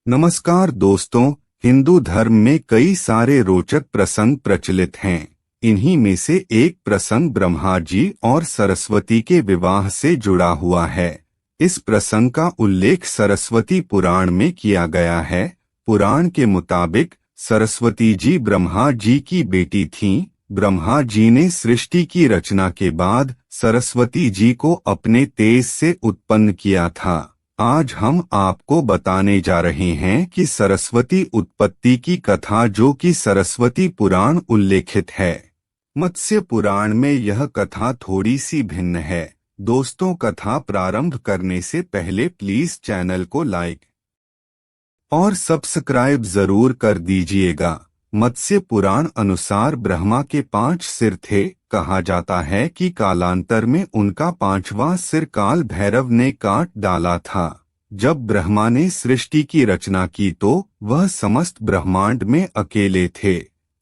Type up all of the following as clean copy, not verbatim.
नमस्कार दोस्तों, हिंदू धर्म में कई सारे रोचक प्रसंग प्रचलित हैं। इन्हीं में से एक प्रसंग ब्रह्मा जी और सरस्वती के विवाह से जुड़ा हुआ है। इस प्रसंग का उल्लेख सरस्वती पुराण में किया गया है। पुराण के मुताबिक सरस्वती जी ब्रह्मा जी की बेटी थीं। ब्रह्मा जी ने सृष्टि की रचना के बाद सरस्वती जी को अपने तेज से उत्पन्न किया था। आज हम आपको बताने जा रहे हैं कि सरस्वती उत्पत्ति की कथा, जो कि सरस्वती पुराण उल्लेखित है। मत्स्य पुराण में यह कथा थोड़ी सी भिन्न है। दोस्तों, कथा प्रारंभ करने से पहले प्लीज चैनल को लाइक और सब्सक्राइब जरूर कर दीजिएगा। मत्स्य पुराण अनुसार ब्रह्मा के 5 सिर थे। कहा जाता है कि कालांतर में उनका 5वां सिर काल भैरव ने काट डाला था। जब ब्रह्मा ने सृष्टि की रचना की तो वह समस्त ब्रह्मांड में अकेले थे।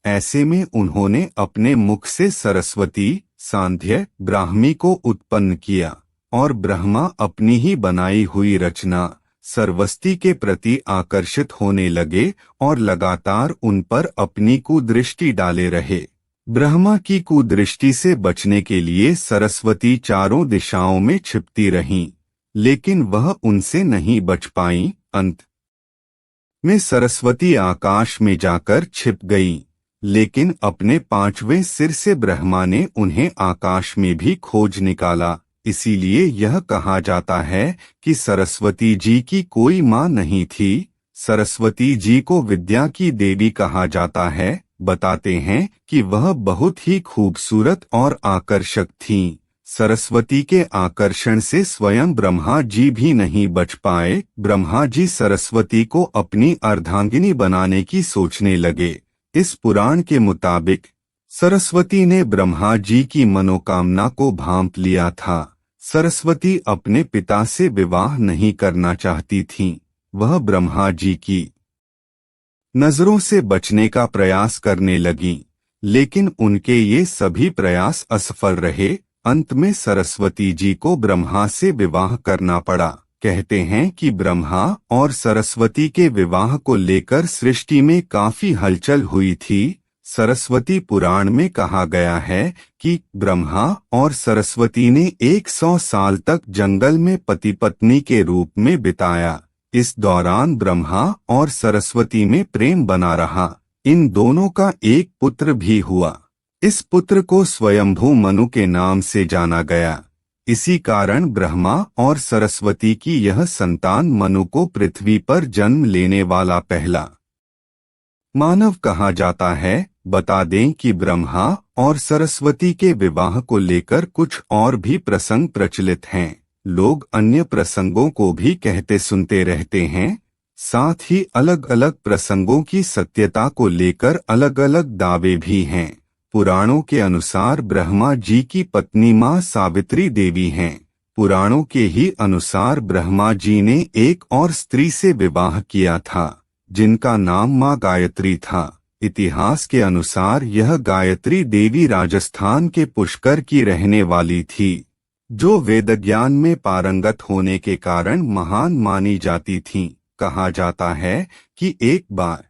ऐसे में उन्होंने अपने मुख से सरस्वती, सांध्य, ब्राह्मी को उत्पन्न किया और ब्रह्मा अपनी ही बनाई हुई रचना सरस्वती के प्रति आकर्षित होने लगे और लगातार उन पर अपनी कुदृष्टि डाले रहे। ब्रह्मा की कुदृष्टि से बचने के लिए सरस्वती चारों दिशाओं में छिपती रहीं, लेकिन वह उनसे नहीं बच पाईं। अंत में सरस्वती आकाश में जाकर छिप गईं, लेकिन अपने 5वें सिर से ब्रह्मा ने उन्हें आकाश में भी खोज निकाला। इसीलिए यह कहा जाता है कि सरस्वती जी की कोई मां नहीं थी। सरस्वती जी को विद्या की देवी कहा जाता है। बताते हैं कि वह बहुत ही खूबसूरत और आकर्षक थीं। सरस्वती के आकर्षण से स्वयं ब्रह्मा जी भी नहीं बच पाए। ब्रह्मा जी सरस्वती को अपनी अर्धांगिनी बनाने की सोचने लगे। इस पुराण के मुताबिक सरस्वती ने ब्रह्मा जी की मनोकामना को भांप लिया था। सरस्वती अपने पिता से विवाह नहीं करना चाहती थीं। वह ब्रह्मा जी की नजरों से बचने का प्रयास करने लगीं, लेकिन उनके ये सभी प्रयास असफल रहे। अंत में सरस्वती जी को ब्रह्मा से विवाह करना पड़ा। कहते हैं कि ब्रह्मा और सरस्वती के विवाह को लेकर सृष्टि में काफी हलचल हुई थी। सरस्वती पुराण में कहा गया है कि ब्रह्मा और सरस्वती ने 100 साल तक जंगल में पति पत्नी के रूप में बिताया। इस दौरान ब्रह्मा और सरस्वती में प्रेम बना रहा। इन दोनों का एक पुत्र भी हुआ। इस पुत्र को स्वयंभू मनु के नाम से जाना गया। इसी कारण ब्रह्मा और सरस्वती की यह संतान मनु को पृथ्वी पर जन्म लेने वाला पहला मानव कहा जाता है। बता दें कि ब्रह्मा और सरस्वती के विवाह को लेकर कुछ और भी प्रसंग प्रचलित हैं। लोग अन्य प्रसंगों को भी कहते सुनते रहते हैं। साथ ही अलग अलग प्रसंगों की सत्यता को लेकर अलग अलग दावे भी हैं। पुराणों के अनुसार ब्रह्मा जी की पत्नी मां सावित्री देवी हैं। पुराणों के ही अनुसार ब्रह्मा जी ने एक और स्त्री से विवाह किया था, जिनका नाम मां गायत्री था। इतिहास के अनुसार यह गायत्री देवी राजस्थान के पुष्कर की रहने वाली थी, जो वेदज्ञान में पारंगत होने के कारण महान मानी जाती थीं। कहा जाता है कि एक बार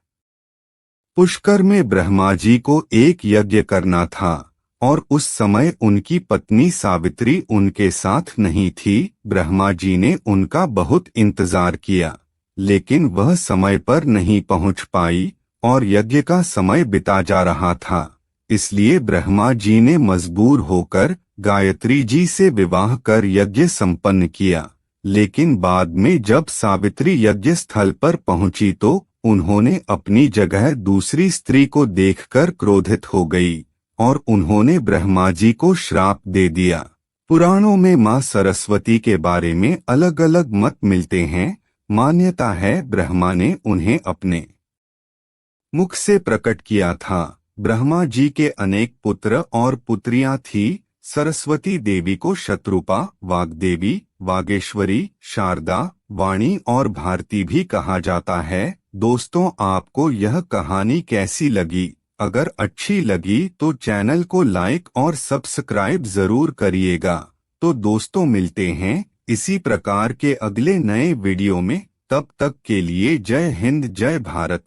पुष्कर में ब्रह्मा जी को एक यज्ञ करना था और उस समय उनकी पत्नी सावित्री उनके साथ नहीं थी। ब्रह्मा जी ने उनका बहुत इंतजार किया, लेकिन वह समय पर नहीं पहुंच पाई और यज्ञ का समय बिता जा रहा था। इसलिए ब्रह्मा जी ने मजबूर होकर गायत्री जी से विवाह कर यज्ञ संपन्न किया। लेकिन बाद में जब सावित्री यज्ञ स्थल पर पहुंची तो उन्होंने अपनी जगह दूसरी स्त्री को देखकर क्रोधित हो गई और उन्होंने ब्रह्मा जी को श्राप दे दिया। पुराणों में मां सरस्वती के बारे में अलग अलग मत मिलते हैं। मान्यता है ब्रह्मा ने उन्हें अपने मुख से प्रकट किया था। ब्रह्मा जी के अनेक पुत्र और पुत्रियां थी। सरस्वती देवी को शत्रुपा, वाग्देवी, वागेश्वरी, शारदा, वाणी और भारती भी कहा जाता है। दोस्तों, आपको यह कहानी कैसी लगी? अगर अच्छी लगी तो चैनल को लाइक और सब्सक्राइब जरूर करिएगा। तो दोस्तों, मिलते हैं इसी प्रकार के अगले नए वीडियो में। तब तक के लिए जय हिंद जय भारत।